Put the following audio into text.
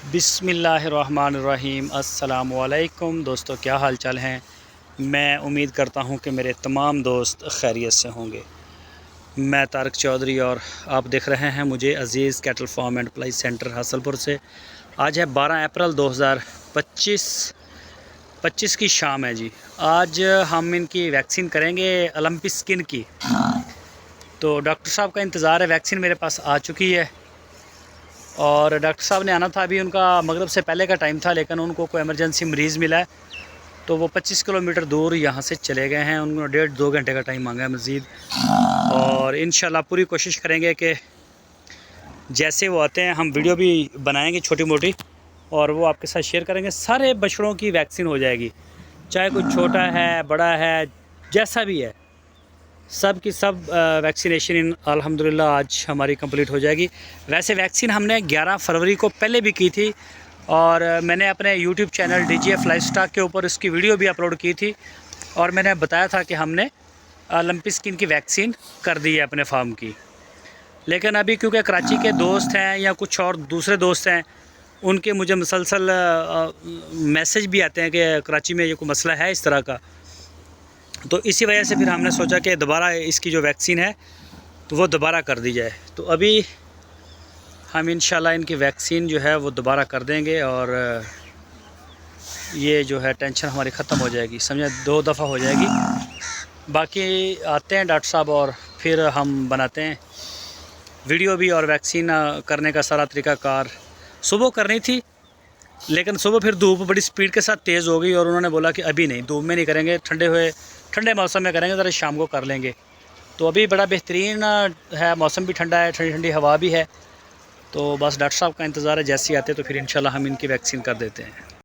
بسم اللہ الرحمن الرحیم۔ السلام علیکم دوستو، کیا حال چال ہیں؟ میں امید کرتا ہوں کہ میرے تمام دوست خیریت سے ہوں گے۔ میں طارق چودھری اور آپ دیکھ رہے ہیں مجھے Aziz cattle farm and ply centre Hasilpur سے۔ آج ہے 12 اپریل 2025 کی شام ہے جی۔ آج ہم ان کی ویکسین کریں گے اولمپس اسکن کی۔ تو ڈاکٹر صاحب کا انتظار ہے، ویکسین میرے پاس آ چکی ہے اور ڈاکٹر صاحب نے آنا تھا، ابھی ان کا مغرب سے پہلے کا ٹائم تھا، لیکن ان کو کوئی ایمرجنسی مریض ملا ہے تو وہ 25 کلومیٹر دور یہاں سے چلے گئے ہیں۔ انہوں نے 1.5-2 گھنٹے کا ٹائم مانگا ہے مزید، اور انشاءاللہ پوری کوشش کریں گے کہ جیسے وہ آتے ہیں ہم ویڈیو بھی بنائیں گے چھوٹی موٹی، اور وہ آپ کے ساتھ شیئر کریں گے۔ سارے بچڑوں کی ویکسین ہو جائے گی، چاہے کوئی چھوٹا ہے بڑا ہے جیسا بھی ہے، سب کی سب ویکسینیشن الحمدللہ آج ہماری کمپلیٹ ہو جائے گی۔ ویسے ویکسین ہم نے 11 فروری کو پہلے بھی کی تھی، اور میں نے اپنے YouTube channel DGF life stock کے اوپر اس کی ویڈیو بھی اپلوڈ کی تھی، اور میں نے بتایا تھا کہ ہم نے اولمپس اسکن کی ویکسین کر دی ہے اپنے فارم کی۔ لیکن ابھی کیونکہ کراچی کے دوست ہیں یا کچھ اور دوسرے دوست ہیں، ان کے مجھے مسلسل میسج بھی آتے ہیں کہ کراچی میں یہ کوئی مسئلہ ہے اس طرح کا، تو اسی وجہ سے پھر ہم نے سوچا کہ دوبارہ اس کی جو ویکسین ہے تو وہ دوبارہ کر دی جائے۔ تو ابھی ہم انشاءاللہ ان کی ویکسین جو ہے وہ دوبارہ کر دیں گے، اور یہ جو ہے ٹینشن ہماری ختم ہو جائے گی، سمجھیں 2 دفعہ ہو جائے گی۔ باقی آتے ہیں ڈاکٹر صاحب اور پھر ہم بناتے ہیں ویڈیو بھی، اور ویکسین کرنے کا سارا طریقہ کار صبح کرنی تھی، لیکن صبح پھر دھوپ بڑی سپیڈ کے ساتھ تیز ہو گئی، اور انہوں نے بولا کہ ابھی نہیں، دھوپ میں نہیں کریں گے، ٹھنڈے موسم میں کریں گے، ذرا شام کو کر لیں گے۔ تو ابھی بڑا بہترین ہے، موسم بھی ٹھنڈا ہے، ٹھنڈی ٹھنڈی ہوا بھی ہے، تو بس ڈاکٹر صاحب کا انتظار ہے، جیسے ہی آتے تو پھر انشاءاللہ ہم ان کی ویکسین کر دیتے ہیں۔